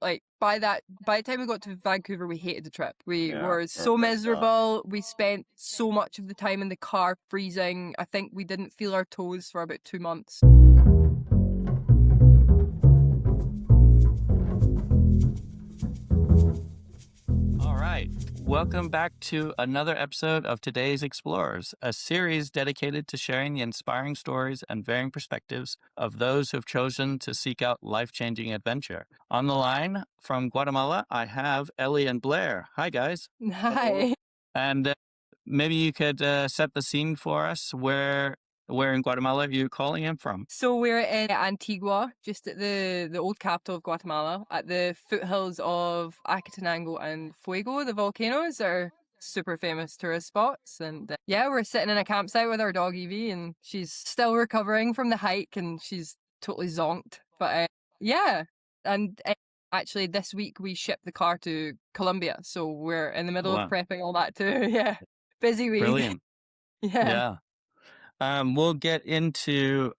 Like by the time we got to Vancouver, we hated the trip. We Yeah, were I so bet that. miserable. We spent so much of the time in the car freezing. I think we didn't feel our toes for about 2 months. All right. Welcome back to another episode of Today's Explorers, a series dedicated to sharing the inspiring stories and varying perspectives of those who have chosen to seek out life-changing adventure. On the line from Guatemala, I have Ellie and Blair. Hi, guys. Hello. Hi. And maybe you could set the scene for us. Where in Guatemala are you calling in from? So we're in Antigua, just at the old capital of Guatemala, at the foothills of Acatenango and Fuego. The volcanoes are super famous tourist spots. And yeah, we're sitting in a campsite with our dog Evie, and she's still recovering from the hike, and she's totally zonked. But yeah, and actually this week we shipped the car to Colombia, so we're in the Oh, middle of wow. prepping all that too. Yeah, busy week. Brilliant. Yeah. Yeah. We'll get into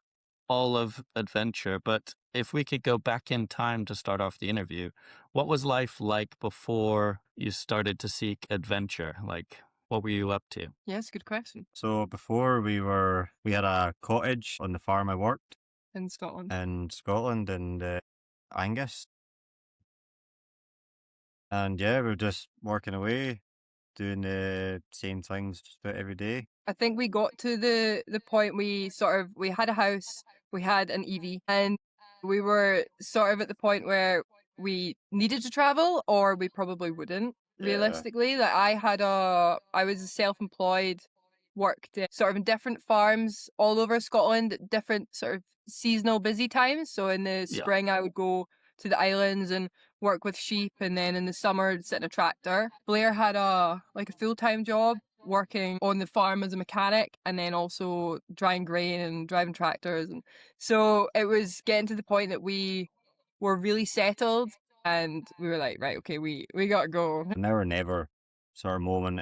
all of adventure, but if we could go back in time to start off the interview, what was life like before you started to seek adventure? Like, what were you up to? Yes, good question. So before we had a cottage on the farm I worked In Scotland. in Scotland and Angus, and yeah, we were just working away, doing the same things just about every day. I think we got to the point we had a house, we had an Evie, and we were sort of at the point where we needed to travel or we probably wouldn't Yeah, realistically. Like I was self-employed, worked sort of in different farms all over Scotland at different sort of seasonal busy times. So in the Yeah. spring I would go to the islands and work with sheep, and then in the summer I'd sit in a tractor. Blair had a full-time job working on the farm as a mechanic, and then also drying grain and driving tractors. And so it was getting to the point that we were really settled, and we were like, right, okay, we gotta go. now or never sort of moment.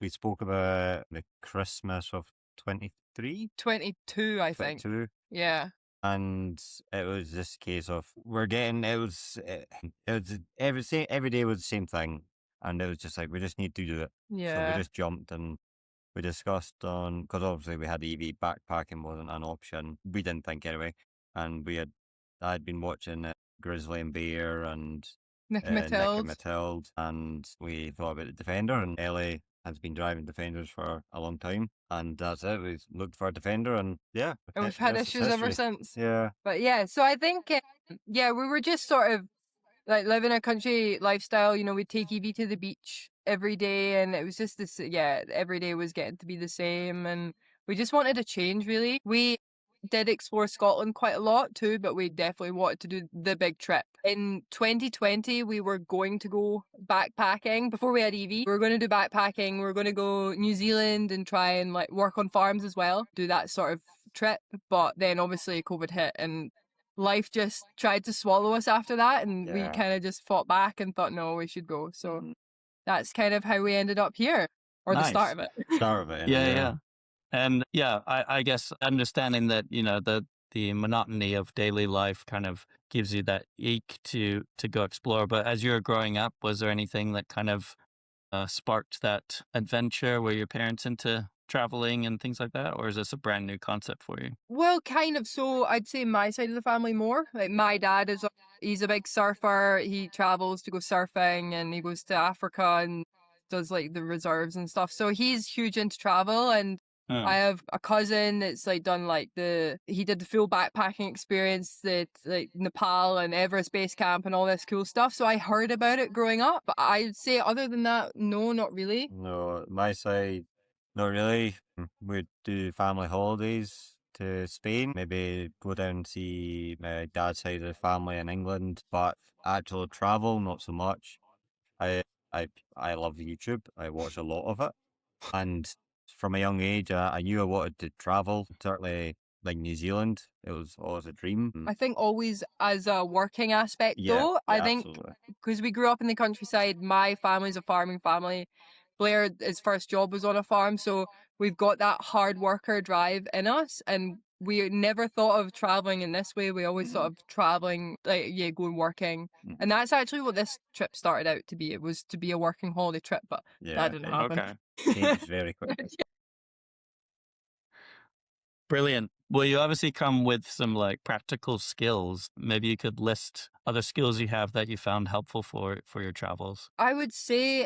We spoke about the Christmas of 23, 22, I think. 22. Yeah. And it was this case of it was every day was the same thing, and it was just like we just need to do it. So we Yeah. just jumped and we discussed on, because obviously we had EV, backpacking wasn't an option. We didn't think anyway, and I'd been watching Grizzly and Bear and Nick Nick and Matilde. Matilde, and we thought about the Defender, and Ellie has been driving Defenders for a long time, and that's it. We looked for a Defender, and yeah, And we've the had rest is issues ever history. since. Yeah. But yeah, so I think, yeah, we were just sort of like living a country lifestyle. We'd take Evie to the beach every day, and it was just this, yeah, every day was getting to be the same. And we just wanted a change, really. We did explore Scotland quite a lot too, but we definitely wanted to do the big trip. In 2020, we were going to go backpacking. Before we had Evie, we were going to do backpacking. We were going to go New Zealand and try and like work on farms as well, do that sort of trip. But then obviously COVID hit, and life just tried to swallow us after that, and we Yeah. kind of just fought back and thought, no, we should go. So Mhm. that's kind of how we ended up here, or the start Nice. of it. Start of it, Yeah, yeah. yeah. And yeah, I guess understanding that, the monotony of daily life kind of gives you that ache to go explore. But as you were growing up, was there anything that kind of sparked that adventure? Were your parents into traveling and things like that? Or is this a brand new concept for you? Well, kind of. So I'd say my side of the family more. Like my dad he's a big surfer. He travels to go surfing, and he goes to Africa and does like the reserves and stuff. So he's huge into travel. And I Oh, have a cousin that's like done like he did the full backpacking experience, that like Nepal and Everest Base Camp and all this cool stuff. So I heard about it growing up. But I'd say other than that, no, not really. No, my side, not really. We'd do family holidays to Spain, maybe go down and see my dad's side of the family in England, but actual travel, not so much. I I I love YouTube. I watch a lot of it, and from a young age, I knew I wanted to travel. Certainly, like New Zealand, it was always a dream. I think always as a working aspect Yeah, though. I yeah, think absolutely. because we grew up in the countryside, my family's a farming family. Blair, his first job was on a farm, so we've got that hard worker drive in us, and we never thought of traveling in this way. We always thought of traveling, like, yeah, going working. And that's actually what this trip started out to be. It was to be a working holiday trip, but Yeah, that didn't happen. Okay. changed very quickly. Brilliant. Well, you obviously come with some like practical skills. Maybe you could list other skills you have that you found helpful for your travels. I would say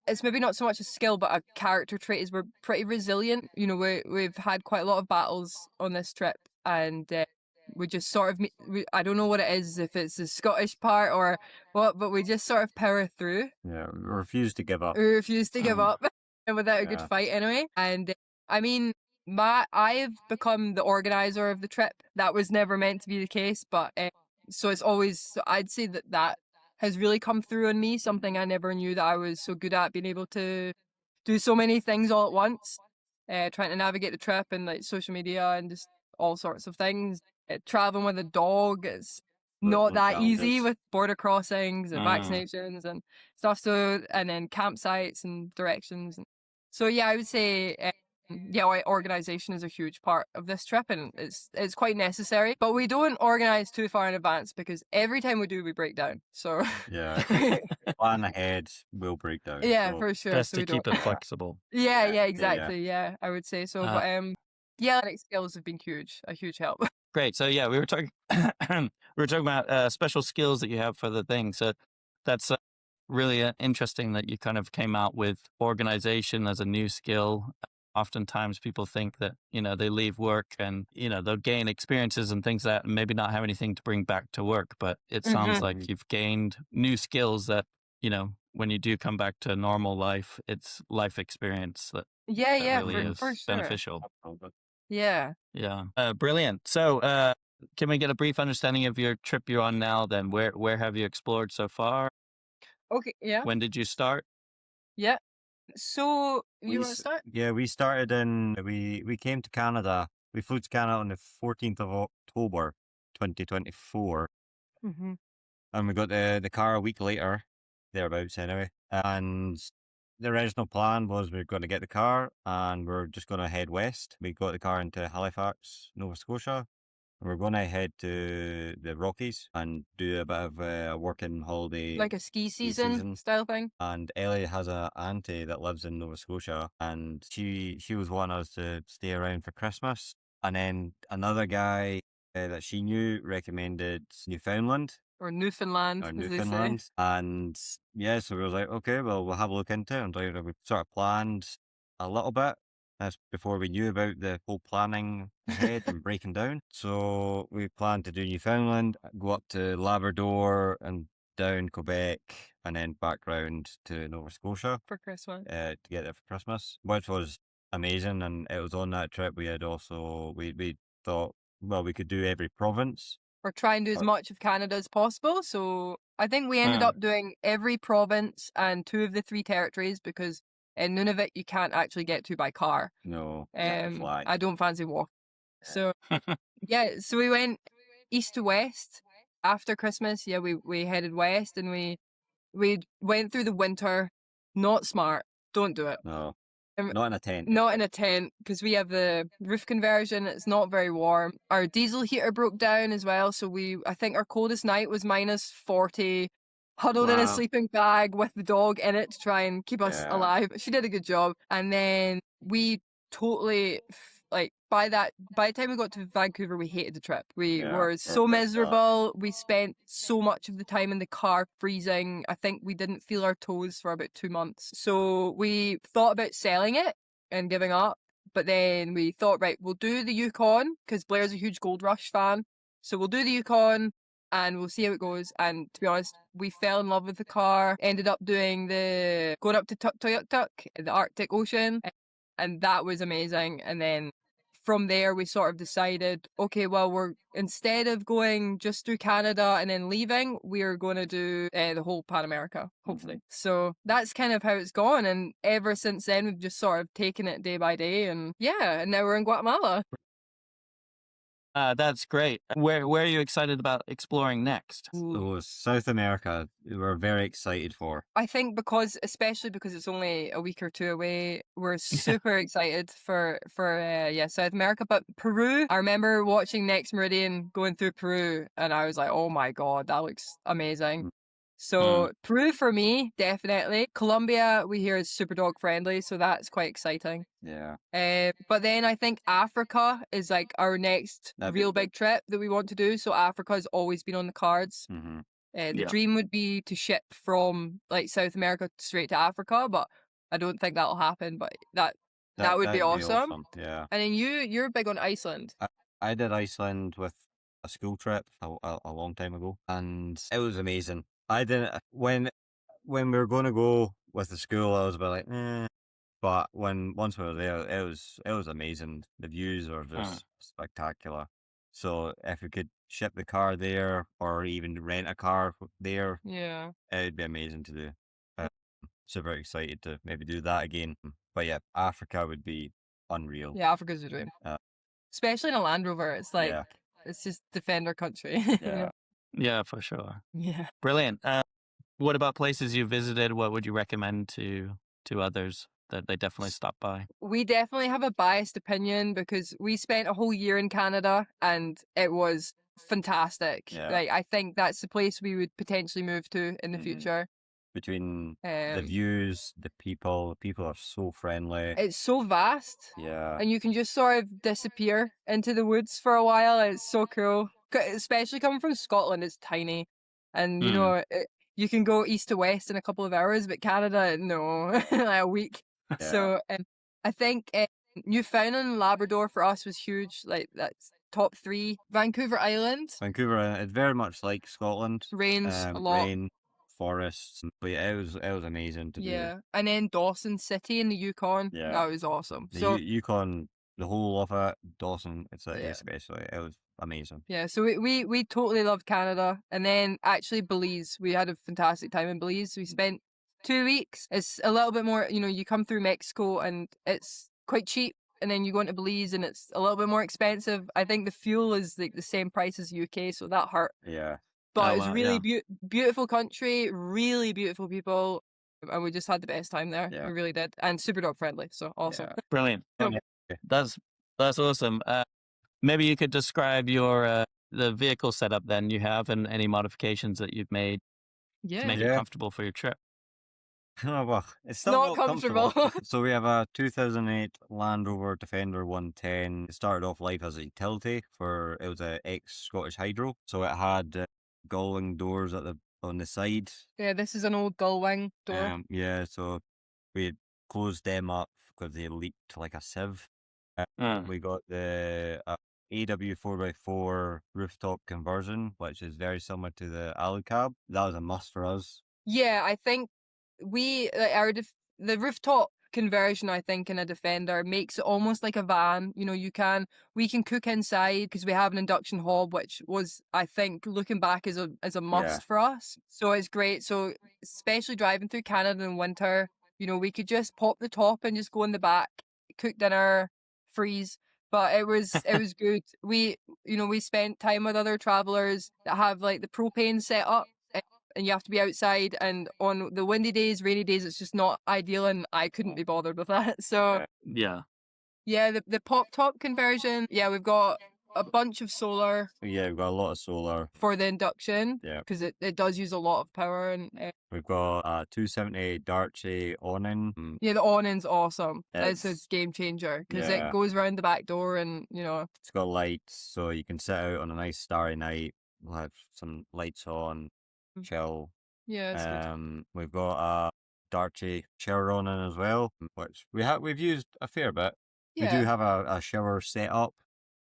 it's maybe not so much a skill, but a character trait is we're pretty resilient. You know, we've had quite a lot of battles on this trip, and we just sort of, I don't know what it is, if it's the Scottish part or what, but we just sort of power through. Yeah, we refuse to give up. We refuse to give up without a good Yeah. fight anyway. And I mean, I've become the organizer of the trip. That was never meant to be the case, but so it's always, I'd say that has really come through on me, something I never knew that I was so good at, being able to do so many things all at once, trying to navigate the trip and like social media and just all sorts of things. Traveling with a dog is not that easy with border crossings and vaccinations and stuff. So, and then campsites and directions. So yeah, I would say yeah, organization is a huge part of this trip, and it's quite necessary. But we don't organize too far in advance because every time we do, we break down. So Yeah, plan ahead, will break down. yeah, so for sure. Best So to we keep don't. it flexible. Yeah, Yeah, yeah, exactly. Yeah, I would say so. But yeah, athletic skills have been a huge help. Great. So yeah, we were talking about special skills that you have for the thing. So that's really interesting that you kind of came out with organization as a new skill. Oftentimes people think that, you know, they leave work and, you know, they'll gain experiences and things that and maybe not have anything to bring back to work. But it sounds like you've gained new skills that, you know, when you do come back to normal life, it's life experience that Yeah, really is for sure. beneficial. Yeah. Yeah. Brilliant. So can we get a brief understanding of your trip you're on now then? Where have you explored so far? Okay. Yeah. When did you start? Yeah. So We you want to start? Yeah, we started we came to Canada. We flew to Canada on the 14th of October, 2024, Mm-hmm. and we got the car a week later, thereabouts anyway. And the original plan was we were going to get the car and we're just going to head west. We got the car into Halifax, Nova Scotia. We're going to head to the Rockies and do a bit of a working holiday. Like a ski season style thing. And Ellie has a auntie that lives in Nova Scotia, and she was wanting us to stay around for Christmas. And then another guy that she knew recommended Newfoundland. Or Newfoundland, Or as they say. Newfoundland. And yeah, so we was like, okay, well, we'll have a look into it. And like, we sort of planned a little bit. That's before we knew about the whole planning ahead and breaking down. So we planned to do Newfoundland, go up to Labrador and down Quebec, and then back round to Nova Scotia For Christmas. to get there for Christmas, which was amazing. And it was on that trip we had also, we thought, well, we could do every province. Or try and do as much of Canada as possible. So I think we ended up doing every province and 2 of the 3 territories because in Nunavut you can't actually get to by car. No, fly. I don't fancy walking. So yeah, so we went east to west after Christmas. Yeah, we headed west and we went through the winter. Not smart. Don't do it. No, not in a tent. Not in a tent because we have the roof conversion. It's not very warm. Our diesel heater broke down as well. So I think our coldest night was -40, huddled in a sleeping bag with the dog in it to try and keep us alive. She did a good job. And then we totally, like, by the time we got to Vancouver, we hated the trip. We were so miserable. We spent so much of the time in the car freezing. I think we didn't feel our toes for about 2 months. So we thought about selling it and giving up. But then we thought, right, we'll do the Yukon because Blair's a huge Gold Rush fan. So we'll do the Yukon and we'll see how it goes. And to be honest, we fell in love with the car, ended up going up to Tuktoyaktuk, the Arctic Ocean. And that was amazing. And then from there, we sort of decided, okay, well, instead of going just through Canada and then leaving, we're going to do the whole Pan America, hopefully. So that's kind of how it's gone. And ever since then, we've just sort of taken it day by day. And yeah, and now we're in Guatemala. That's great. Where are you excited about exploring next? So South America, we're very excited for. I think especially because it's only a week or two away, we're super excited for South America. But Peru, I remember watching Next Meridian going through Peru, and I was like, oh my god, that looks amazing. So Peru for me, definitely. Colombia, we hear is super dog friendly, so that's quite exciting. Yeah. But then I think Africa is like our next That'd be real good. big trip that we want to do. So Africa has always been on the cards. Mm-hmm. The Yeah. dream would be to ship from like South America straight to Africa, but I don't think that'll happen. But that would be That'd awesome. Yeah. And then you're big on Iceland. I did Iceland with a school trip a long time ago, and it was amazing. I didn't when we were going to go with the school, I was a bit like, but once we were there, it was amazing. The views are just spectacular. So if we could ship the car there, or even rent a car there, Yeah. it'd be amazing to do. Super excited to maybe do that again. But yeah, Africa would be unreal. Yeah, Africa's a dream. Especially in a Land Rover. It's like Yeah. it's just Defender country. Yeah. Yeah, for sure. Yeah. Brilliant. What about places you visited? What would you recommend to others that they definitely stop by? We definitely have a biased opinion because we spent a whole year in Canada and it was fantastic. Yeah. Like I think that's the place we would potentially move to in the future. Between the views, the people are so friendly. It's so vast. Yeah. And you can just sort of disappear into the woods for a while. It's so cool. Especially coming from Scotland, it's tiny. And, you know, you can go east to west in a couple of hours, but Canada, no, like a week. Yeah. So I think Newfoundland and Labrador for us was huge. Like that's top 3. Vancouver Island. Vancouver, it's very much like Scotland. Rains a lot. Rain, forests. But yeah, it was amazing to do. Yeah. And then Dawson City in the Yukon. Yeah. That was awesome. The So Yukon, the whole of it, Dawson, Yeah. especially, it was amazing. yeah, so we totally loved Canada. And then actually Belize. We had a fantastic time in Belize. We spent 2 weeks. It's a little bit more, you know, you come through Mexico and it's quite cheap. And then you go into Belize and it's a little bit more expensive. I think the fuel is like the same price as UK, so that hurt. Yeah. But Oh, it's wow, really yeah. beautiful country, really beautiful people, and we just had the best time there. Yeah. We really did, and super dog friendly, so awesome. Yeah. Brilliant. So- That's awesome. Maybe you could describe your the vehicle setup then you have and any modifications that you've made to make it Yeah. comfortable for your trip. Oh, well, it's still Not not comfortable. So we have a 2008 Land Rover Defender 110. It started off life as a utility it was a ex-Scottish Hydro. So it had gullwing doors on the side. Yeah, this is an old gull wing door. Yeah, so we had closed them up because they leaked like a sieve. We got the AW 4x4 rooftop conversion, which is very similar to the Alley Cab. That was a must for us. Yeah, I think the rooftop conversion, I think, in a Defender makes it almost like a van. You know, we can cook inside because we have an induction hob, which was, I think, looking back is a must for us. So it's great. So especially driving through Canada in winter, you know, we could just pop the top and just go in the back, cook dinner, freeze. But it was good. We spent time with other travelers that have like the propane set up. And you have to be outside, and on the windy days, rainy days, it's just not ideal, and I couldn't be bothered with that. So Yeah. yeah, the pop top conversion, yeah, we've got a bunch of solar Yeah, we've got a lot of solar. for the induction, Yeah. because it does use a lot of power, and We've got a 270 Darche awning. yeah, the awning's awesome. It's a It's- game changer because Yeah. it goes around the back door, and you know, It's got lights, so you can sit out on a nice starry night. We'll have some lights on, chill. yeah, it's good. We've got a Darche shower awning as well, which we've used a fair bit. We do Yeah, have a shower set up,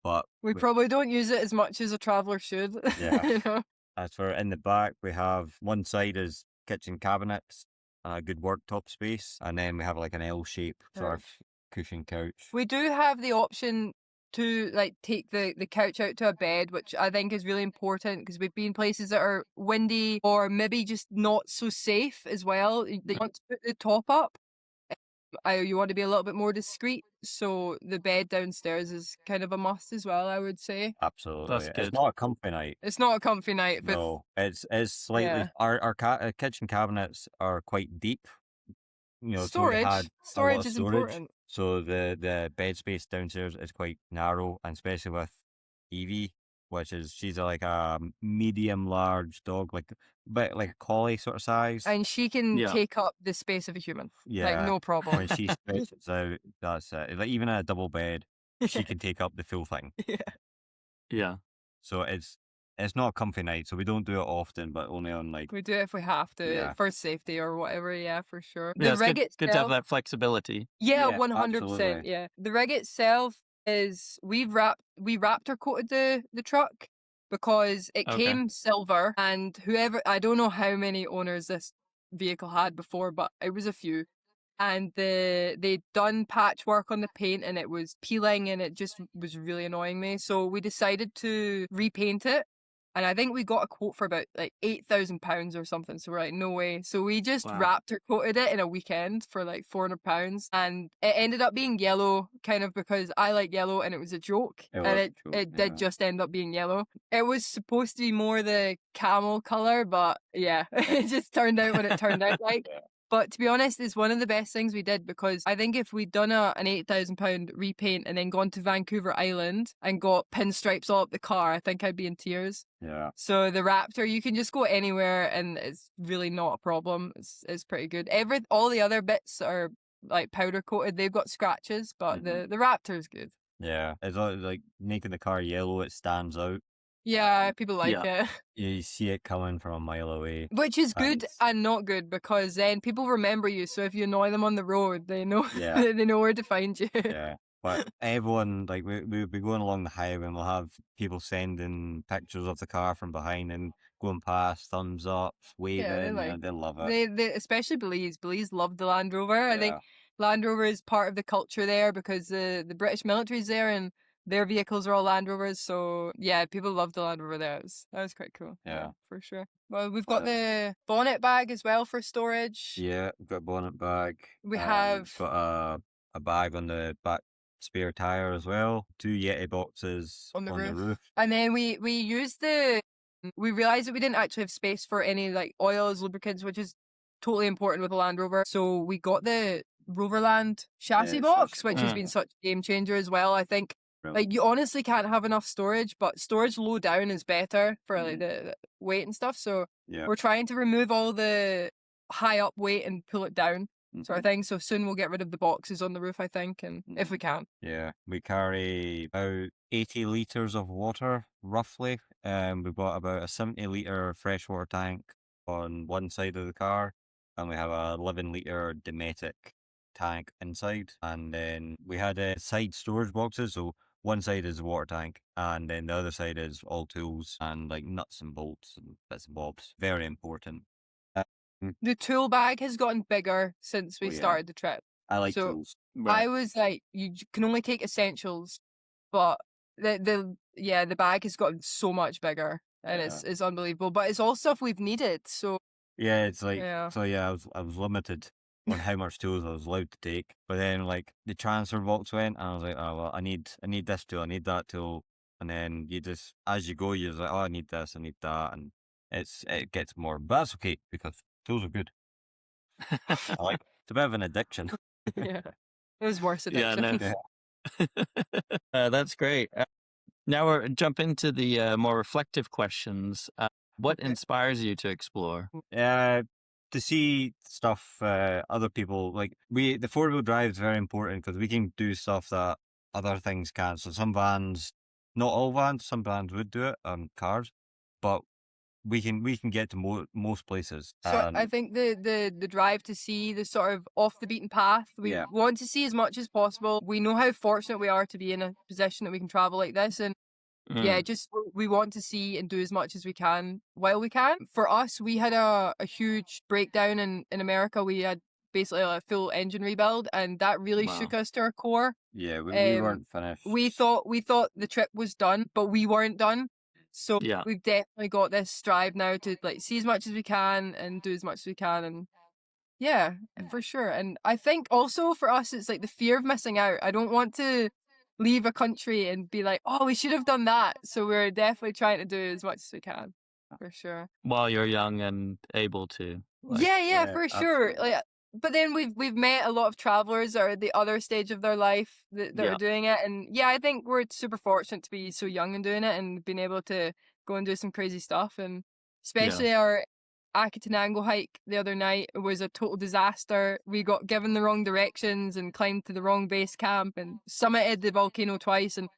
but we probably don't use it as much as a traveler should. Yeah. You know? as for in the back, we have one side is kitchen cabinets, a good worktop space, and then we have like an L shape sort of cushion couch. We do have the option to like take the couch out to a bed, which I think is really important because we've been places that are windy or maybe just not so safe as well. They want to put the top up. You want to be a little bit more discreet, so the bed downstairs is kind of a must as well, I would say. Absolutely. That's It's good. not a comfy night. It's not a comfy night with No, it's slightly. Yeah. Our kitchen cabinets are quite deep, so we storage. had a lot Storage of is storage. important. So the bed space downstairs is quite narrow, and especially with Evie, she's like a medium large dog, like bit like a collie sort of size. And she can Yeah. take up the space of a human. Like, Yeah, no problem. when she stretches out, that's it. Like even in a double bed, she can take up the full thing. Yeah. So it's not a comfy night, so we don't do it often, but only on like We do it if we have to, Yeah. for safety or whatever, yeah, for sure. Yeah, The it's rig good to have itself, that flexibility. yeah, Yeah, 100%, absolutely. yeah. The rig itself is, we Raptor coated the truck because it Okay. came silver, and I don't know how many owners this vehicle had before, but it was a few. And they'd done patchwork on the paint and it was peeling and it just was really annoying me. So we decided to repaint it. And I think we got a quote for about like £8,000 or something. So we're like, no way. So we just Wow. Raptor coated it in a weekend for like £400. And it ended up being yellow, kind of because I like yellow and it was a joke. It and was a it, joke, it did yeah. just end up being yellow. It was supposed to be more the camel color, but yeah, it just turned out what it turned out like. But to be honest, it's one of the best things we did, because I think if we'd done an £8,000 repaint and then gone to Vancouver Island and got pinstripes all up the car, I think I'd be in tears. Yeah. So the Raptor, you can just go anywhere and it's really not a problem. It's pretty good. All the other bits are like powder coated. They've got scratches, but the Raptor is good. Yeah. It's like making the car yellow, it stands out. Yeah, people like Yeah. it. You see it coming from a mile away. Which is good Thanks. and not good, because then people remember you. So if you annoy them on the road, they know Yeah. they know where to find you. Yeah. But everyone, like, we'll be going along the highway and we'll have people sending pictures of the car from behind and going past, thumbs up, waving. Yeah, they like they love it. they especially Belize. Belize loved the Land Rover. I think Yeah. Land Rover is part of the culture there because the British military's there and their vehicles are all Land Rovers. So yeah, people love the Land Rover there. That was quite cool. Yeah. For sure. Well, we've got the bonnet bag as well for storage. Yeah, we've got a bonnet bag. We have We've got a bag on the back spare tire as well. 2 Yeti boxes on the roof. roof. And then we realized that we didn't actually have space for any like oils, lubricants, which is totally important with a Land Rover. So we got the Roverland chassis box, which has been such a game changer as well. I think like you honestly can't have enough storage, but storage low down is better for like the weight and stuff. So we're trying to remove all the high up weight and pull it down. Sort of thing. So soon we'll get rid of the boxes on the roof, I think, and if we can. Yeah, we carry about 80 litres of water, roughly. We've got about a 70-litre freshwater tank on one side of the car, and we have a 11-litre Dometic tank inside. And then we had side storage boxes, so one side is the water tank, and then the other side is all tools and like nuts and bolts and bits and bobs. Very important. The tool bag has gotten bigger since we started the trip. I like tools. I was like, you can only take essentials, but the bag has gotten so much bigger, and it's unbelievable. But it's all stuff we've needed. So yeah, it's like I was limited on how much tools I was allowed to take. But then like the transfer box went, and I was like, oh well, I need this tool, I need that tool, and then you just as you go, you're like, oh, I need this, I need that, and it gets more. But that's okay because tools are good. It's a bit of an addiction. Yeah, it was worse addiction. Yeah, no. That's great. Now we're jump into the more reflective questions. What inspires you to explore? To see stuff other people like the 4-wheel drive is very important because we can do stuff that other things can't. So some vans, not all vans, some vans would do it on cars, but we can get to most places. So I think the drive to see the sort of off the beaten path, we want to see as much as possible. We know how fortunate we are to be in a position that we can travel like this, and just we want to see and do as much as we can while we can. For us, we had a huge breakdown in America. We had basically a full engine rebuild, and that really shook us to our core. Yeah, we weren't finished. We thought the trip was done, but we weren't done. So we've definitely got this drive now to like see as much as we can and do as much as we can, and Yeah, for sure. And I think also for us, it's like the fear of missing out. I don't want to leave a country and be like, oh, we should have done that. So we're definitely trying to do as much as we can, for sure. While you're young and able to, like, Yeah, yeah, Yeah, for sure. absolutely. Like, but then we've met a lot of travelers that are at the other stage of their life that are yeah, doing it, and yeah, I think we're super fortunate to be so young and doing it, and being able to go and do some crazy stuff, and yeah, especially our Akitanango hike the other night was a total disaster. We got given the wrong directions and climbed to the wrong base camp and summited the volcano twice, and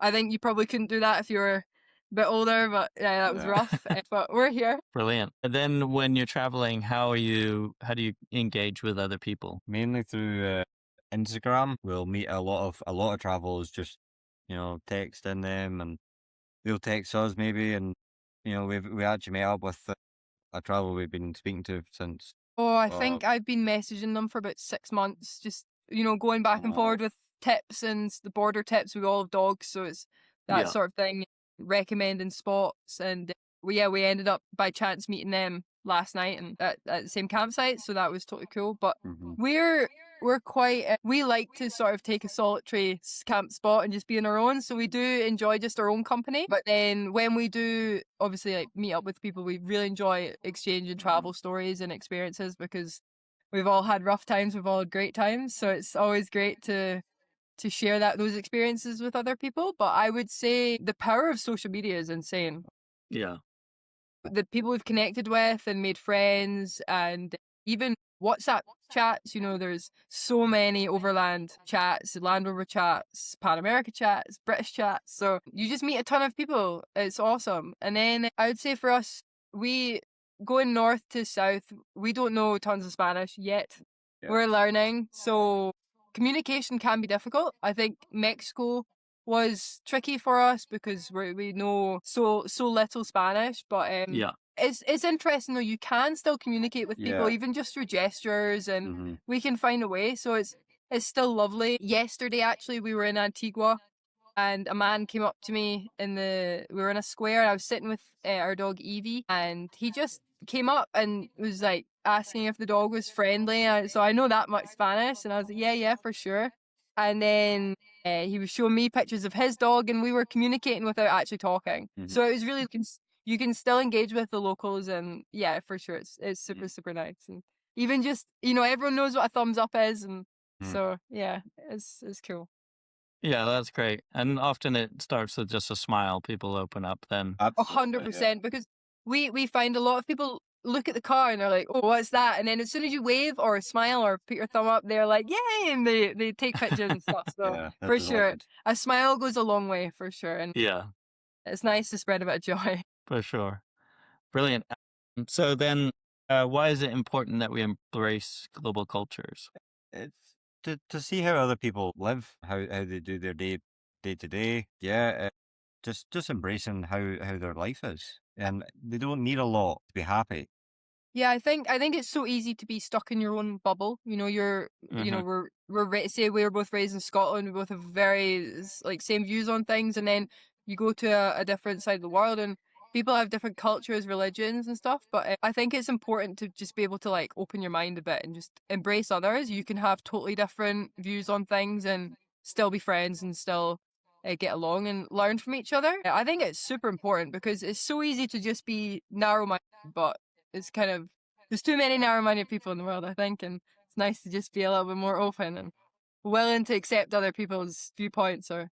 I think you probably couldn't do that if you were a bit older, but yeah, that was Yeah. rough. But we're here. brilliant. And then when you're traveling, how do you engage with other people? Mainly through Instagram. We'll meet a lot of travelers just, texting them, and they'll text us maybe, and we actually met up with a traveler we've been speaking to since. Oh, I Uh, think I've been messaging them for about 6 months, just, going back and forward with tips and the border tips. We all have dogs, so it's that Yeah. sort of thing, recommending spots. And we ended up by chance meeting them last night and at the same campsite, so that was totally cool. But mhm. we're quite, we like to sort of take a solitary camp spot and just be on our own. So we do enjoy just our own company. But then when we do obviously like meet up with people, we really enjoy exchanging travel stories and experiences because we've all had rough times, we've all had great times. So it's always great to share those experiences with other people. But I would say the power of social media is insane. Yeah. The people we've connected with and made friends, and even WhatsApp chats, there's so many overland chats, Land Rover chats, Pan America chats, British chats. So you just meet a ton of people. It's awesome. And then I would say for us, we going north to south, we don't know tons of Spanish yet. Yeah. We're learning. So communication can be difficult. I think Mexico was tricky for us because we know so little Spanish, but Yeah. it's interesting though. You can still communicate with people Yeah. even just through gestures, and Mhm. we can find a way. So it's still lovely. Yesterday, actually, we were in Antigua, and a man came up to me we were in a square, and I was sitting with our dog Evie, and he just came up and was like asking if the dog was friendly. So I know that much Spanish, and I was like, yeah, for sure. And then he was showing me pictures of his dog, and we were communicating without actually talking. Mhm. So it was really, you can still engage with the locals, and yeah, for sure, it's super, Mm. super nice. And even just, everyone knows what a thumbs up is, and Mm. so yeah, it's cool. Yeah, that's great. And often it starts with just a smile. People open up then. Absolutely. 100%, because we find a lot of people look at the car and they're like, oh, what's that? And then as soon as you wave or smile or put your thumb up, they're like, yay, and they take pictures and stuff. So Yeah, for that's sure, delighted. a smile goes a long way, for sure, and Yeah, it's nice to spread a bit of joy. for sure. Brilliant. So then, why is it important that we embrace global cultures? It's to see how other people live, how they do their day to day. Yeah, just embracing how their life is, and they don't need a lot to be happy. Yeah, I think it's so easy to be stuck in your own bubble. Mhm. Say we were both raised in Scotland. We both have very like same views on things, and then you go to a different side of the world, and people have different cultures, religions, and stuff. But I think it's important to just be able to like open your mind a bit and just embrace others. You can have totally different views on things and still be friends and still get along and learn from each other. I think it's super important because it's so easy to just be narrow-minded, but it's kind of, there's too many narrow-minded people in the world, I think, and it's nice to just be a little bit more open and willing to accept other people's viewpoints or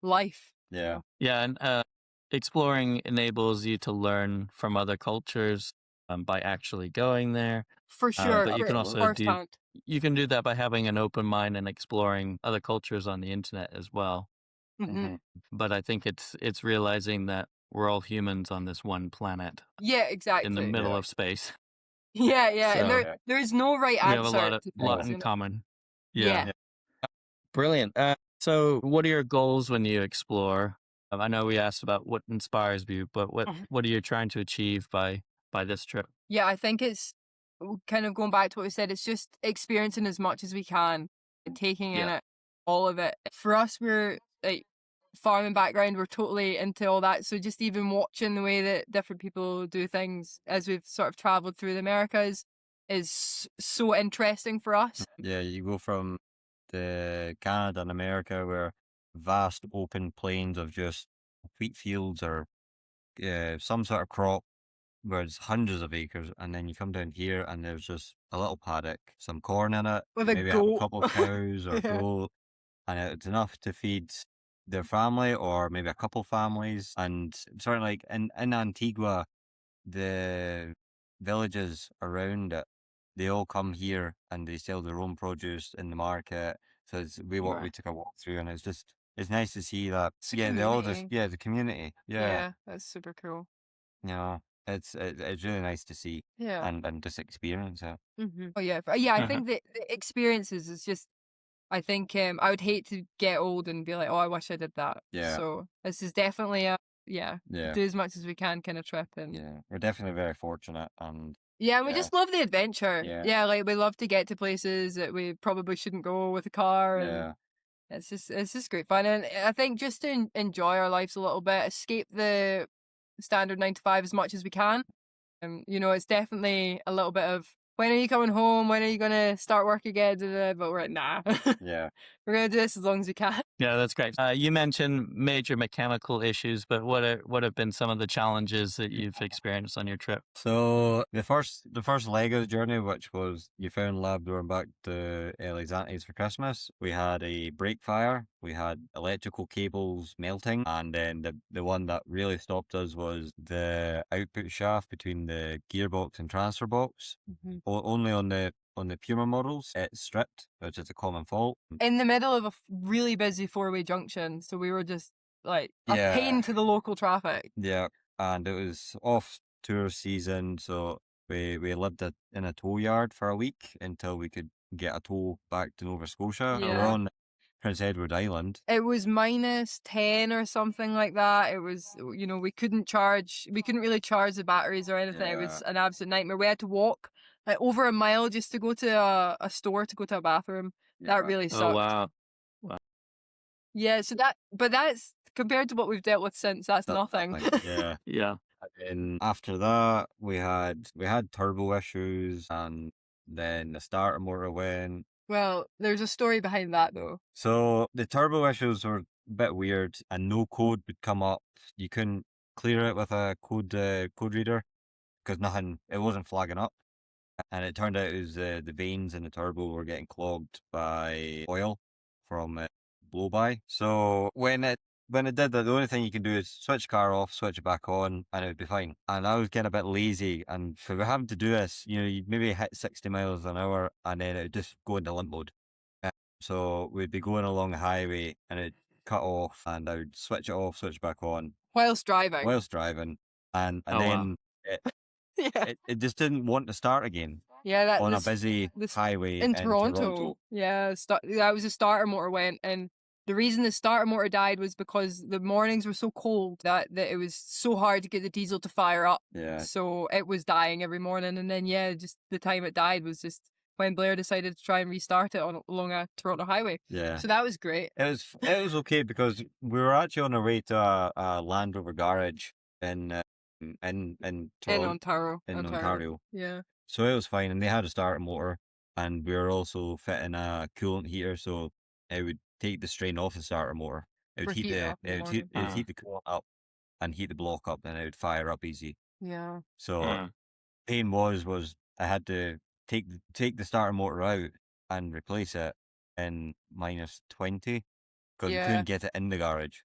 life. Yeah. Yeah, and exploring enables you to learn from other cultures by actually going there. For sure, But you can also Absolutely. you can do that by having an open mind and exploring other cultures on the internet as well. hmm But I think it's realizing that we're all humans on this one planet Yeah, in the exactly. middle Yeah. of space. Yeah, and So there is no right we have a answer to No. lot things, in common. Yeah. Yeah. Brilliant. So what are your goals when you explore? I know we asked about what inspires you, but Mhm. what are you trying to achieve by this trip? Yeah, I think it's kind of going back to what we said, it's just experiencing as much as we can and taking in Yeah. it, all of it. For us, we're like farming background, we're totally into all that. So just even watching the way that different people do things as we've sort of traveled through the Americas, is so interesting for us. Yeah, you go from the Canada and America where vast open plains of just wheat fields or some sort of crop where it's hundreds of acres, and then you come down here and there's just a little paddock, some corn in it, With a maybe a goat. couple of cows or Yeah. goat, and it's enough to feed their family or maybe a couple families. And sort of like in Antigua, the villages around it, they all come here and they sell their own produce in the market. So we Right. took a walk through, and it's nice to see that. It's a Yeah, they all just community. the community. Yeah, Yeah, that's super cool. you know, it's really nice to see Yeah. and just experience it. Oh yeah, yeah. I think that the experiences is just. I think I would hate to get old and be like, oh, I wish I did that. Yeah. So this is definitely a Yeah, do as much as we can kind of trip, and yeah, we're definitely very fortunate, and yeah, and we Yeah. just love the adventure. Yeah. Yeah, like we love to get to places that we probably shouldn't go with a car, and yeah, it's just great fun. And I think just to enjoy our lives a little bit, escape the standard 9 to 5 as much as we can. It's definitely a little bit of when are you coming home? When are you gonna start work again? But we're like, nah, yeah. we're gonna do this as long as we can. Yeah, that's great. You mentioned major mechanical issues, but what have been some of the challenges that you've experienced on your trip? So the first leg of the journey, which was you found Labrador and back to Ellie's auntie's for Christmas, we had a brake fire, we had electrical cables melting, and then the one that really stopped us was the output shaft between the gearbox and transfer box. Only on the Puma models, it's stripped, which is a common fault. In the middle of a really busy 4-way junction, so we were just like a Yeah. pain to the local traffic. Yeah, and it was off tour season, so we lived in a tow yard for a week until we could get a tow back to Nova Scotia. And we're Yeah. on Prince Edward Island. It was -10 or something like that. It was, we couldn't really charge the batteries or anything. It was an absolute nightmare. We had to walk like over a mile just to go to a store to go to a bathroom. That really sucked. Oh wow. Yeah, so that's compared to what we've dealt with since, that's nothing. Yeah. Yeah. And after that, we had turbo issues, and then the starter motor went. Well, there's a story behind that though. So the turbo issues were a bit weird, and no code would come up. You couldn't clear it with a code reader because it wasn't flagging up. And it turned out it was the veins in the turbo were getting clogged by oil from blow-by. So when it did that, the only thing you can do is switch the car off, switch it back on, and it would be fine. And I was getting a bit lazy, and if we were having to do this, you'd maybe hit 60 miles an hour, and then it would just go into limp mode. So we'd be going along the highway, and it'd cut off, and I would switch it off, switch it back on. Whilst driving. And Oh, wow. then Yeah. it just didn't want to start again. Yeah, On a busy highway in Toronto. Yeah, that was the starter motor went, and the reason the starter motor died was because the mornings were so cold that it was so hard to get the diesel to fire up. Yeah. So it was dying every morning, and then just the time it died was just when Blair decided to try and restart it along a Toronto highway. Yeah. So that was great. It was okay because we were actually on our way to a Land Rover garage in Toronto, In Ontario. Yeah. So it was fine, and they had a starter motor, and we were also fitting a coolant heater, so it would take the strain off the starter motor. It would For heat up in the morning. it would heat the coolant up and heat the block up, and it would fire up easy. Yeah. So pain was I had to take the starter motor out and replace it in -20 because we couldn't get it in the garage.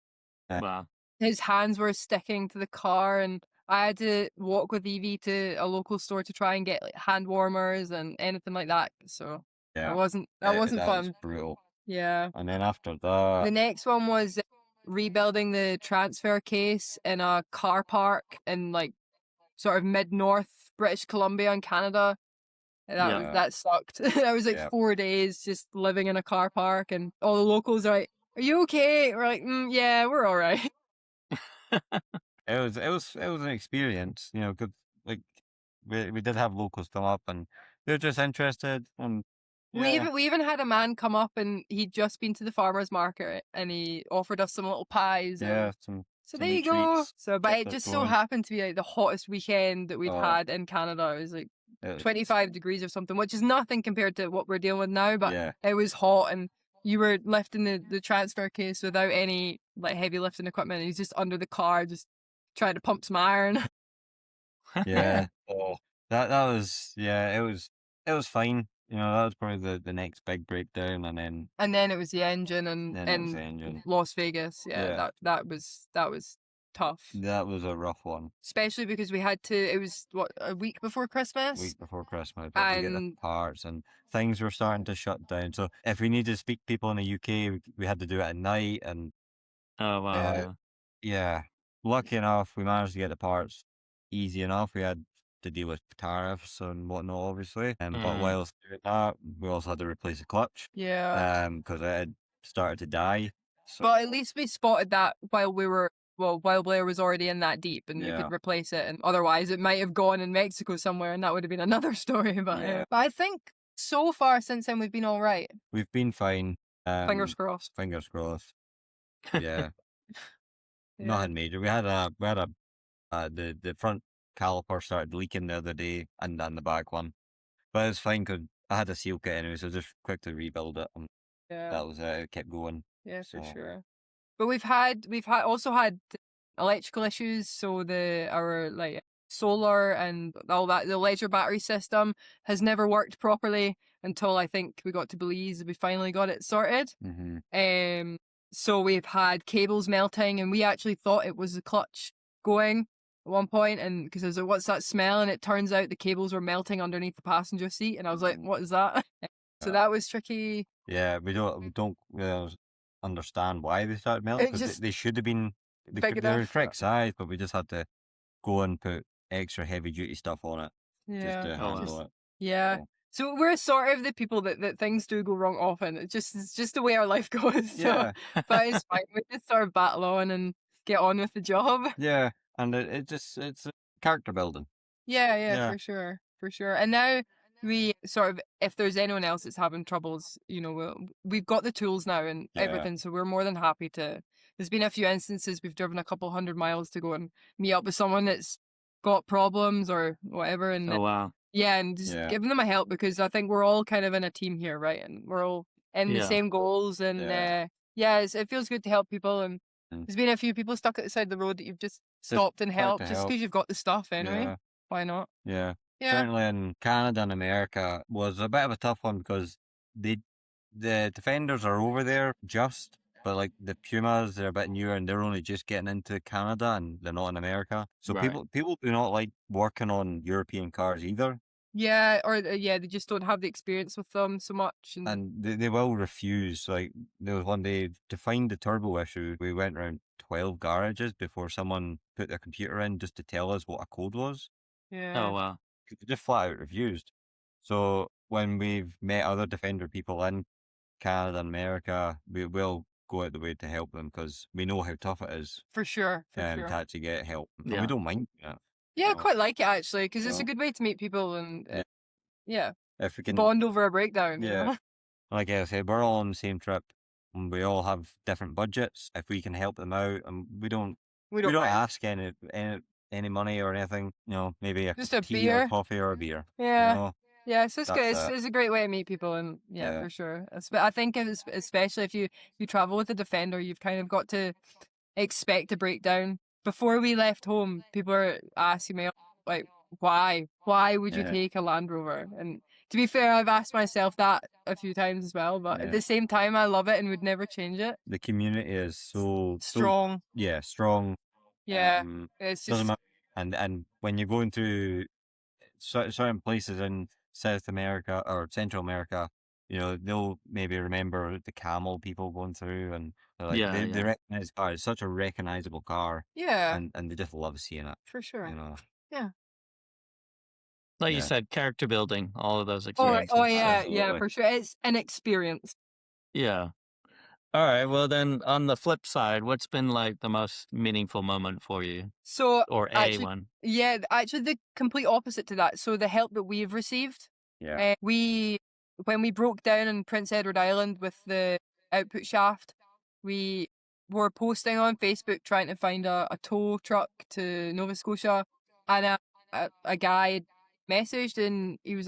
Wow. His hands were sticking to the car, and I had to walk with Evie to a local store to try and get like hand warmers and anything like that. So Yeah, that wasn't that fun. was brutal. Yeah. And then after that, The next one was rebuilding the transfer case in a car park in like sort of mid-north British Columbia in Canada. That sucked. That was like 4 days just living in a car park, and all the locals are like, "Are you okay?" We're like, "Yeah, we're all right." it was an experience, because like we did have locals come up, and they're just interested, and We even had a man come up, and he'd just been to the farmer's market, and he offered us some little pies. So there you go. treats. So, but Kept it us just so going. happened to be like the hottest weekend that we'd Oh. had in Canada. It was like It was 25 degrees or something, which is nothing compared to what we're dealing with now, but yeah. it was hot and you were lifting the transfer case without any like heavy lifting equipment. He's just under the car, just trying to pump some iron. Yeah. Oh, that was it was fine. You know, that was probably the next big breakdown, and then And then it was the engine it was the and engine. Las Vegas. Yeah, Yeah. that was tough. That was a rough one. Especially because we had to, it was what, a week before Christmas? Week before Christmas, we had to get the And parts, and things were starting to shut down. So if we needed to speak to people in the UK, we had to do it at night, and Oh wow, uh, yeah. yeah, lucky enough, we managed to get the parts easy enough. We had to deal with tariffs and whatnot, obviously. But Mm. whilst doing that, we also had to replace the clutch, yeah. because it had started to die. So But at least we spotted that while while Blair was already in that deep and we yeah, could replace it. And otherwise it might have gone in Mexico somewhere and that would have been another story. Yeah. But I think so far since then we've been all right. we've been fine. Fingers crossed. Fingers crossed. Yeah, Yeah. nothing major. We had the front caliper started leaking the other day, and then the back one, but it's fine because I had a seal kit anyway, so just quickly rebuild it, and Yeah. that was it. It kept going. Yeah, for So sure. But also had electrical issues. So our like solar and all that, the leisure battery system has never worked properly until I think we got to Belize. We finally got it sorted. So we've had cables melting, and we actually thought it was the clutch going at one point, and because I was like, "What's that smell?" And it turns out the cables were melting underneath the passenger seat, and I was like, "What is that?" So that was tricky. yeah, we don't really understand why they started melting, It because just they should have been big they were the enough. correct size, but we just had to go and put extra heavy duty stuff on it just to Yeah, Oh, wow. handle it. yeah. So we're sort of the people that things do go wrong often. It's just the way our life goes. So, Yeah, but it's fine. We just sort of battle on and get on with the job. yeah, and it's a character building. Yeah, Yeah. for sure. And now we sort of, if there's anyone else that's having troubles, we've got the tools now and Yeah. everything, so we're more than happy to. There's been a few instances we've driven a couple 100 miles to go and meet up with someone that's got problems or whatever, and Oh wow. yeah, and just Yeah. giving them a help, because I think we're all kind of in a team here, right? And we're all in the Yeah. same goals, and Yeah. it feels good to help people. And Mm. there's been a few people stuck at the side of the road that you've just stopped and tried to helped, just help. because you've got the stuff anyway. Yeah. Why not? Yeah. Yeah. Certainly in Canada and America was a bit of a tough one, because the Defenders are over there but like the Pumas, they're a bit newer and they're only just getting into Canada and they're not in America. So Right. people do not like working on European cars either, Yeah, or they just don't have the experience with them so much. and they will refuse. Like, there was one day, to find the turbo issue, we went around 12 garages before someone put their computer in just to tell us what a code was. yeah, Oh wow. They just flat out refused. So when we've met other Defender people in Canada and America, we will go out the way to help them, because we know how tough it is for sure, to actually get help. And Yeah. we don't mind that. Yeah, I know. quite like it actually, because it's a So, good way to meet people and Yeah. if we can, bond over a breakdown. Yeah. like I said, we're all on the same trip, and we all have different budgets. If we can help them out, and we don't We don't mind. ask any money or anything, maybe a Just cup a of tea or beer. coffee or a beer. Yeah. Yeah, so it's good. That's It's a great way to meet people, and Yeah. for sure. I think especially if you travel with a Defender, you've kind of got to expect a breakdown. Before we left home, people are asking me like, why would you Yeah. take a Land Rover? And to be fair, I've asked myself that a few times as well, but at Yeah. the same time, I love it and would never change it. The community is so Strong. strong. Yeah, it's Doesn't just matter. And when you're going to certain places in South America or Central America, they'll maybe remember the camel people going through, and they're like, Yeah, they yeah. recognize the car. It's such a recognizable car, yeah, and they just love seeing it. for sure. Yeah. Like you Yeah. said, character building, all of those Oh, experiences. yeah, Absolutely. for sure. It's an experience. Yeah. All right. Well, then on the flip side, what's been like the most meaningful moment for you, So or actually, one? yeah, actually the complete opposite to that. So the help that we've received, Yeah. when we broke down in Prince Edward Island with the output shaft, we were posting on Facebook trying to find a tow truck to Nova Scotia, and a guy messaged and he was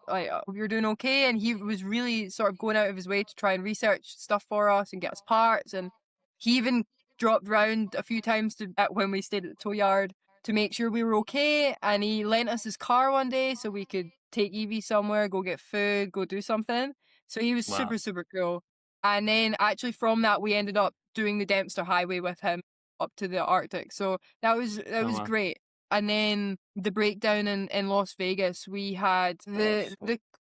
like, "Hope you're doing okay," and he was really sort of going out of his way to try and research stuff for us and get us parts, and he even dropped round a few times when we stayed at the tow yard to make sure we were okay, and he lent us his car one day so we could take Evie somewhere, go get food, go do something. So he was super, super cool. And then actually from that, we ended up doing the Dempster Highway with him up to the Arctic. So that was wow. great. And then the breakdown in Las Vegas, we had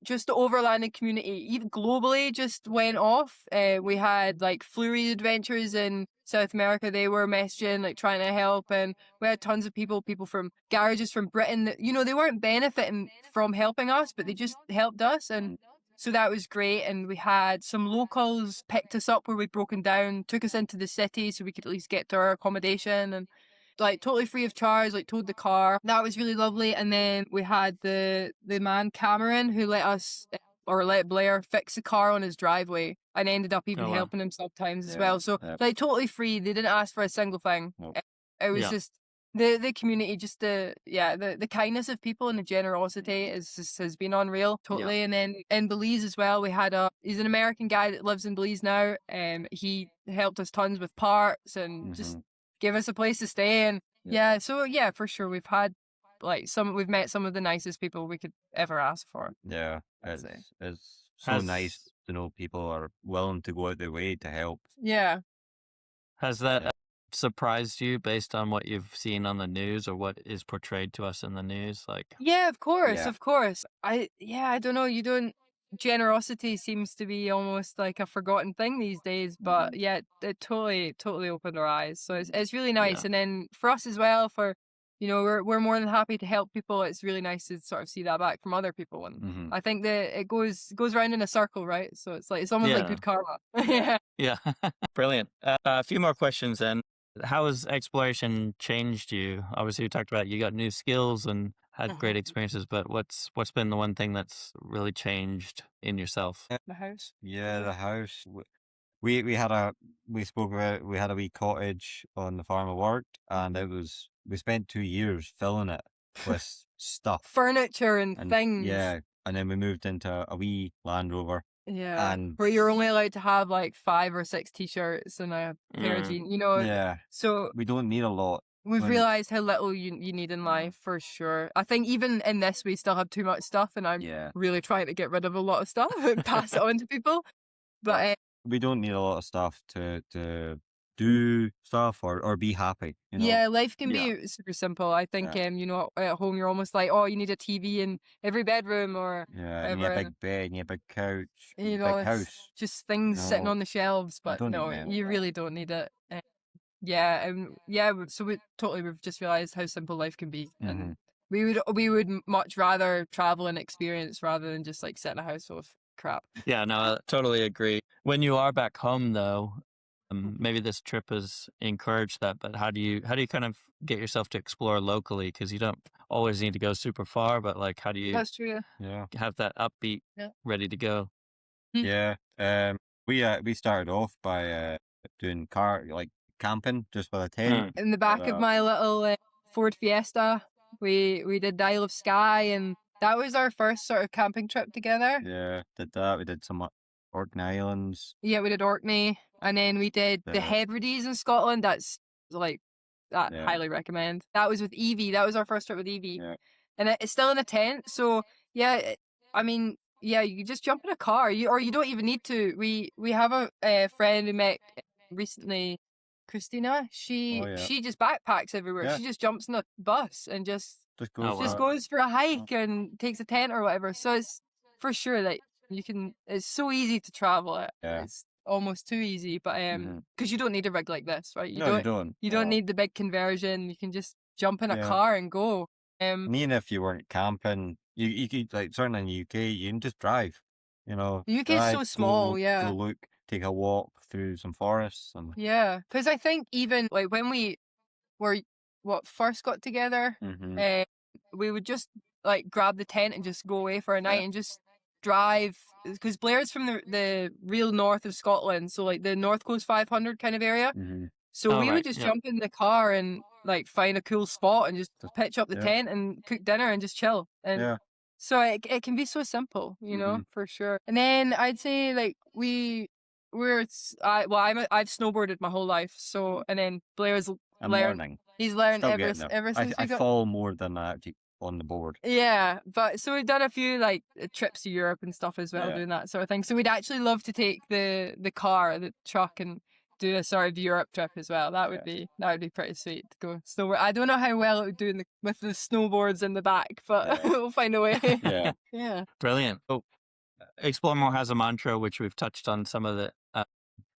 just the overlanding community, even globally, just went off. We had like Flurry Adventures in South America. They were messaging, like trying to help, and we had tons of people from garages from Britain that, you know, they weren't benefiting from helping us, but they just helped us, and so that was great. And we had some locals picked us up where we'd broken down, took us into the city so we could at least get to our accommodation, and like totally free of charge, like towed the car. That was really lovely. And then we had the man Cameron who let Blair fix the car on his driveway and ended up even helping him sometimes as well. So like totally free. They didn't ask for a single thing. Nope. It was just the community, just the kindness of people and the generosity has been unreal. Totally. And then in Belize as well, we had he's an American guy that lives in Belize now. He helped us tons with parts and just give us a place to stay. And so for sure we've had we've met some of the nicest people we could ever ask for. Yeah, it's so nice to know people are willing to go out their way to help. Yeah. Has that surprised you based on what you've seen on the news or what is portrayed to us in the news? Like, yeah, of course. I don't know. Generosity seems to be almost like a forgotten thing these days, but it totally opened our eyes. So it's really nice. And then for us as well, we're more than happy to help people. It's really nice to sort of see that back from other people, and I think that it goes around in a circle, right? So it's almost like good karma. Yeah, brilliant. A few more questions then. How has exploration changed you? Obviously, you talked about you got new skills and had great experiences, but what's been the one thing that's really changed in yourself? The house. Yeah, the house. We had we had a wee cottage on the farm I worked, and we spent 2 years filling it with stuff, furniture and things. Yeah, and then we moved into a wee Land Rover. Yeah, and where you're only allowed to have like 5 or 6 t-shirts and a pair of jeans, Yeah, so we don't need a lot. we've realized how little you need in life, for sure. I think even in this we still have too much stuff, and I'm really trying to get rid of a lot of stuff and pass it on to people, but we don't need a lot of stuff to do stuff or be happy. Yeah, life can be super simple. I think at home you're almost like, oh, you need a TV in every bedroom or and you need a big bed, you need a big couch, big house. just things sitting on the shelves, but no, you really don't need it. So we've just realized how simple life can be, and we would much rather travel and experience rather than just like sit in a house full of crap. Yeah, no, I totally agree. When you are back home though, maybe this trip has encouraged that, but how do you kind of get yourself to explore locally? Because you don't always need to go super far, but like, how do you That's true. have that upbeat ready to go? Yeah, we started off by doing camping just with a tent in the back of my little Ford Fiesta. We did the Isle of Skye, and that was our first sort of camping trip together. Yeah, did that. We did some Orkney Islands. Yeah, we did Orkney, and then we did the Hebrides in Scotland. That's like that. Highly recommend. That was with Evie. That was our first trip with Evie, and it's still in a tent. So you just jump in a car, or you don't even need to. We have a friend we met recently, Christina. She just backpacks everywhere. She just jumps in a bus and just goes for a hike and takes a tent or whatever. So it's for sure that you can. It's so easy to travel it. It's almost too easy, but because you don't need a rig like this, right? You don't. You don't need the big conversion. You can just jump in a car and go. And even if you weren't camping, you could, like, certainly in the UK, you can just drive. The UK is so small. Go look, take a walk through some forests, and because I think even like when we were first got together, we would just like grab the tent and just go away for a night and just drive, because Blair's from the real north of Scotland, so like the North Coast 500 kind of area. So Oh, we would right. just Yeah. jump in the car and like find a cool spot and just pitch up the Yeah. tent and cook dinner and just chill. And Yeah. so it can be so simple, you know, Mhm. for sure. And then I'd say like I've snowboarded my whole life. So and then Blair's I'm learned. learning. He's learned Still getting there. ever since I we got. fall more than I actually on the board. Yeah, but so we've done a few like trips to Europe and stuff as well, Yeah. doing that sort of thing. So we'd actually love to take the truck, and do a sort of Europe trip as well. That would Yeah. be pretty sweet to go snowboard. I don't know how well it would do with the snowboards in the back, but Yeah. we'll find a way. Yeah. Yeah. Brilliant. So, Explore More has a mantra, which we've touched on some of it,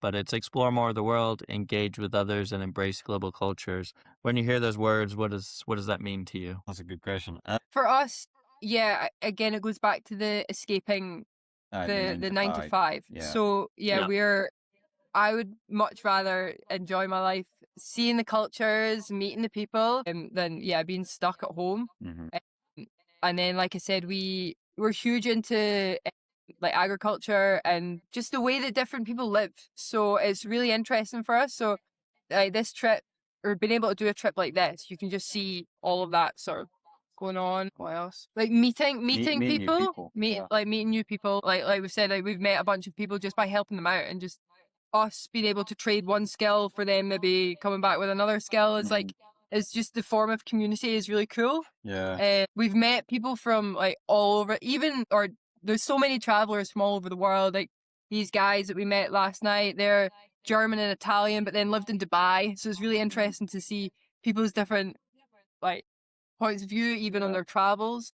but it's explore more of the world, engage with others, and embrace global cultures. When you hear those words, what does that mean to you? That's a good question. For us, yeah, again, it goes back to the escaping the 9 to 5. Yeah. So Yeah. I would much rather enjoy my life seeing the cultures, meeting the people, than being stuck at home. Mhm. And then, like I said, we're huge into like agriculture and just the way that different people live. So it's really interesting for us. So like this trip, or being able to do a trip like this, you can just see all of that sort of going on. What else? Like meeting Meet new people, people. Yeah. meeting new people. Like we've said, like we've met a bunch of people just by helping them out, and just us being able to trade one skill for them maybe coming back with another skill. It's like it's just the form of community is really cool. Yeah. We've met people from like all over, there's so many travelers from all over the world. Like these guys that we met last night, they're German and Italian, but then lived in Dubai. So it's really interesting to see people's different like points of view, even on their travels.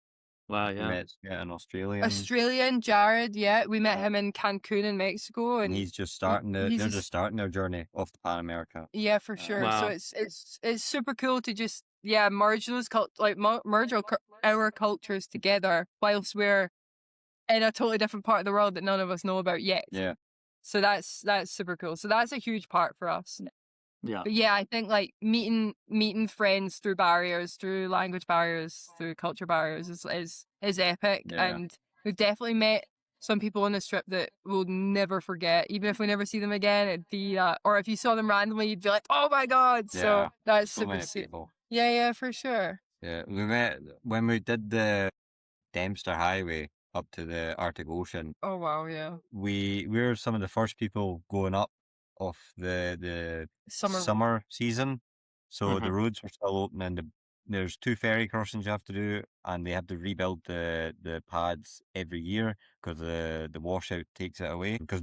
Wow. We Yeah. met an Australian. Australian Jared, yeah, we met him in Cancun in Mexico, And he's just starting they're he's just starting their journey off the Pan America. yeah, for sure. So Wow. it's super cool to just merge those merge our cultures together whilst we're in a totally different part of the world that none of us know about yet. Yeah. So that's super cool. So that's a huge part for us. Yeah. But yeah, I think like meeting friends through barriers, through language barriers, through culture barriers is epic. Yeah. And we've definitely met some people on this trip that we'll never forget. Even if we never see them again, it'd be or if you saw them randomly, you'd be like, oh my God. So Yeah. that's So super many sweet. people. Yeah, for sure. Yeah. We met when we did the Dempster Highway up to the Arctic Ocean. Oh wow, yeah. We were some of the first people going up off the Summer. season. So the roads were still open, and there's 2 ferry crossings you have to do, and they have to rebuild the pads every year because the washout takes it away. Because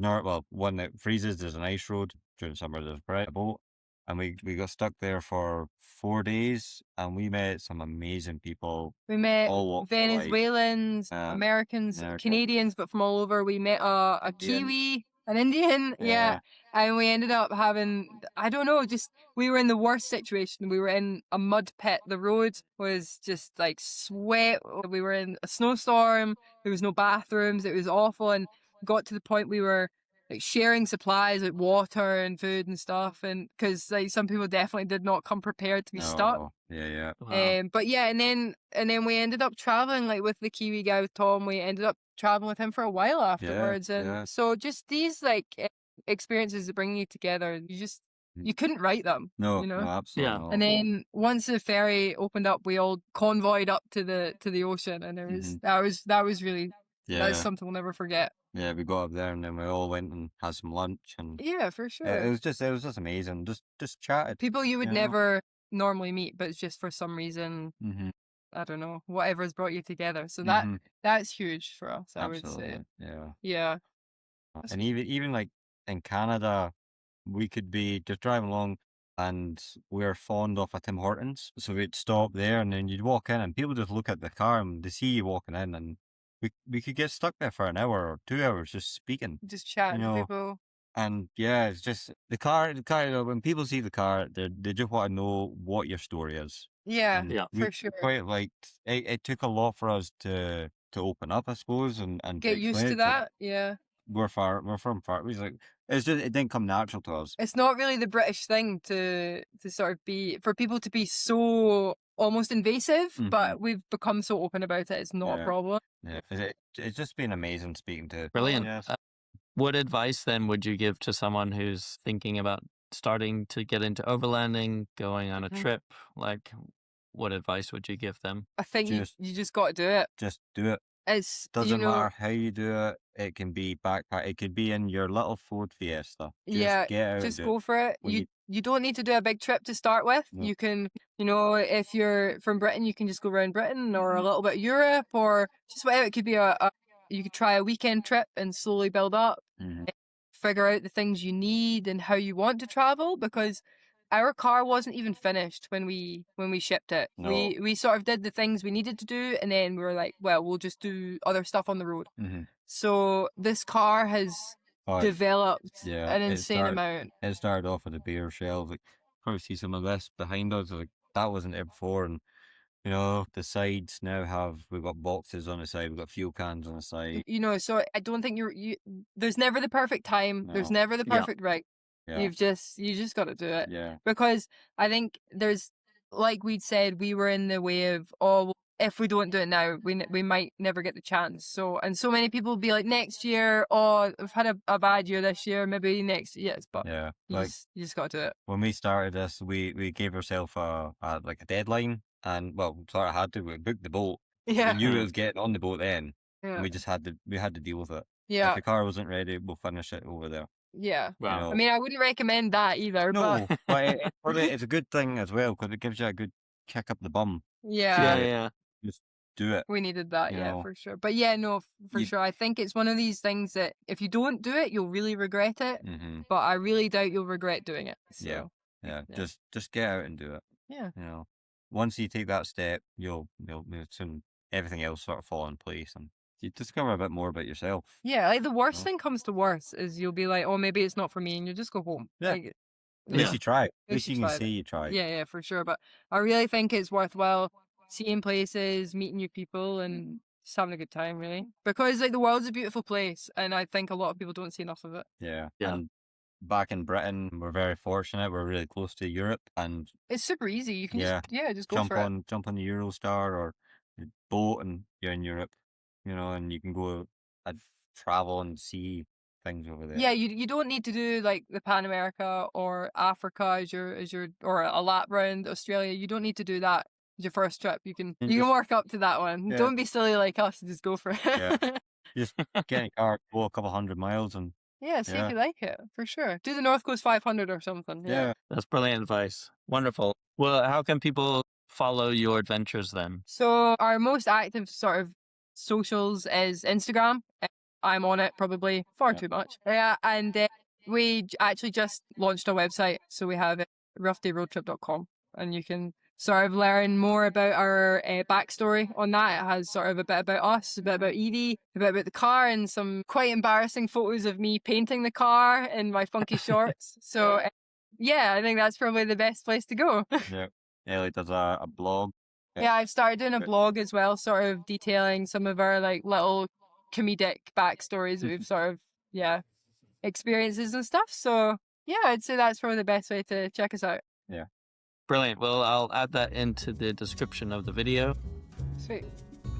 when it freezes, there's an ice road. During summer, there's a boat. And we got stuck there for 4 days, and we met some amazing people. We met all walks of life. Venezuelans, Americans, Canadians, but from all over. We met a Kiwi, an Indian, yeah. And we ended up having, I don't know, we were in the worst situation. We were in a mud pit. The road was just like sweat. We were in a snowstorm. There was no bathrooms. It was awful. And got to the point we were like sharing supplies like water and food and stuff, and because like some people definitely did not come prepared to be stuck. Yeah. Wow. But yeah, and then we ended up traveling like with the Kiwi guy with Tom. We ended up traveling with him for a while afterwards, and so just these like experiences that bring you together, you couldn't write them. No, you know? no, absolutely Yeah. not. And then once the ferry opened up, we all convoyed up to the ocean, and it was that was really that's something we'll never forget. Yeah, we got up there, and then we all went and had some lunch, and Yeah, for it sure. was just amazing. Just chatted. People you would you know? never normally meet, but it's just for some reason, Mm-hmm. I don't know, whatever's brought you together. So Mhm. that's huge for us, I would Absolutely. say. Yeah. Yeah. And even like in Canada, we could be just driving along, and we're fond of a Tim Hortons. So we'd stop there, and then you'd walk in, and people just look at the car and they see you walking in, and we could get stuck there for an hour or 2 hours just speaking. Just chatting to people. And yeah, it's just the car, when people see the car, they just want to know what your story is. Yeah, And Yeah. we for sure. quite liked it. Took a lot for us to open up, I suppose, and to Get used explain to it that. Yeah. we're from far. It's like it didn't come natural to us. It's not really the British thing to sort of be, for people to be so almost invasive, but we've become so open about it. It's not a problem. Yeah, it's just been amazing speaking to. Brilliant. Yes. What advice then would you give to someone who's thinking about starting to get into overlanding, going on a Mhm. trip, like what advice would you give them? I think Just- you just got to do it. Just do it. It's, Doesn't matter how you do it. It can be backpack. It could be in your little Ford Fiesta. Just get out and just do go it. for it. When You don't need to do a big trip to start with. No. You can, if you're from Britain, you can just go around Britain or a little bit of Europe or just whatever. It could be you could try a weekend trip and slowly build up. Mhm. Figure out the things you need and how you want to travel, because our car wasn't even finished when we shipped it. No. We sort of did the things we needed to do, and then we were like, well, we'll just do other stuff on the road. Mhm. So this car has Oh, developed yeah, an it insane started- amount. It started off with a beer shelf. Like, probably see some of this behind us. Like, that wasn't there before. And, the sides now we've got boxes on the side. We've got fuel cans on the side. So I don't think there's never the perfect time. There's No. never the Yeah. perfect right. Yeah. You just got to do it. Yeah. Because I think there's, like we'd said, we were in the way of, well, if we don't do it now, we might never get the chance. So many people will be like, next year, I've had a bad year this year, maybe next year. Yes, but Yeah. you Like, just got to do it. when we started this, we gave ourselves a deadline, and sort of had to. We booked the boat. Yeah. We knew it was getting on the boat then, and Yeah. we just had to deal with it. Yeah. If the car wasn't ready, we'll finish it over there. Yeah. Wow. I mean, I wouldn't recommend that either, No, but but it's a good thing as well, because it gives you a good kick up the bum. yeah. Yeah. Just do it. We needed that, You yeah, know, for sure. But yeah, no, for you- sure. I think it's one of these things that if you don't do it, you'll really regret it. Mm-hmm. But I really doubt you'll regret doing it. So, Yeah. Yeah. Yeah. Just get out and do it. Yeah. Once you take that step, you'll soon everything else sort of fall in place, and you discover a bit more about yourself. Yeah, like the worst No. thing comes to worst is you'll be like, oh, maybe it's not for me, and you just go home. Yeah. Like, At least Yeah. you try. At At least least you you can tried say it. you tried. Yeah, for sure. But I really think it's worthwhile seeing places, meeting new people, and just having a good time, really. Because like the world's a beautiful place, and I think a lot of people don't see enough of it. Yeah. Yeah. And back in Britain, we're very fortunate. We're really close to Europe, and It's super easy. You can Yeah. just go for it. jump on the Eurostar or the boat, and you're in Europe. And you can go and travel and see things over there. Yeah, you don't need to do like the Pan America or Africa as your or a lap round Australia. You don't need to do that as your first trip. You can And you can just- work up to that one. Yeah. Don't be silly like us and just go for it. Yeah. Just get in a car, go a couple 100 miles, and Yeah, see Yeah. if you like it, for sure. Do the North Coast 500 or something. yeah. That's brilliant advice. Wonderful. Well, how can people follow your adventures then? So our most active sort of socials is Instagram. I'm on it probably far Yeah. too much. Yeah, and we actually just launched a website. So we have roughDayRoadTrip.com, and you can sort of learn more about our backstory on that. It has sort of a bit about us, a bit about Evie, a bit about the car, and some quite embarrassing photos of me painting the car in my funky shorts. So yeah, I think that's probably the best place to go. Yeah. Ellie does a blog. Yeah, I've started doing a Okay. blog as well, sort of detailing some of our like little comedic backstories that we've sort of experiences and stuff. So yeah, I'd say that's probably the best way to check us out. Brilliant. Well, I'll add that into the description of the video. Sweet.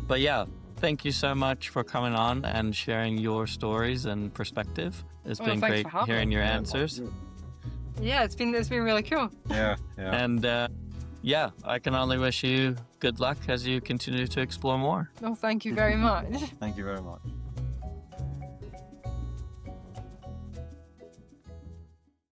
But yeah, thank you so much for coming on and sharing your stories and perspective. It's Oh, been thanks great for having hearing me. your Yeah. answers. Yeah, it's been really cool. Yeah. Yeah. And I can only wish you good luck as you continue to explore more. No, thank you very much. Thank you very much.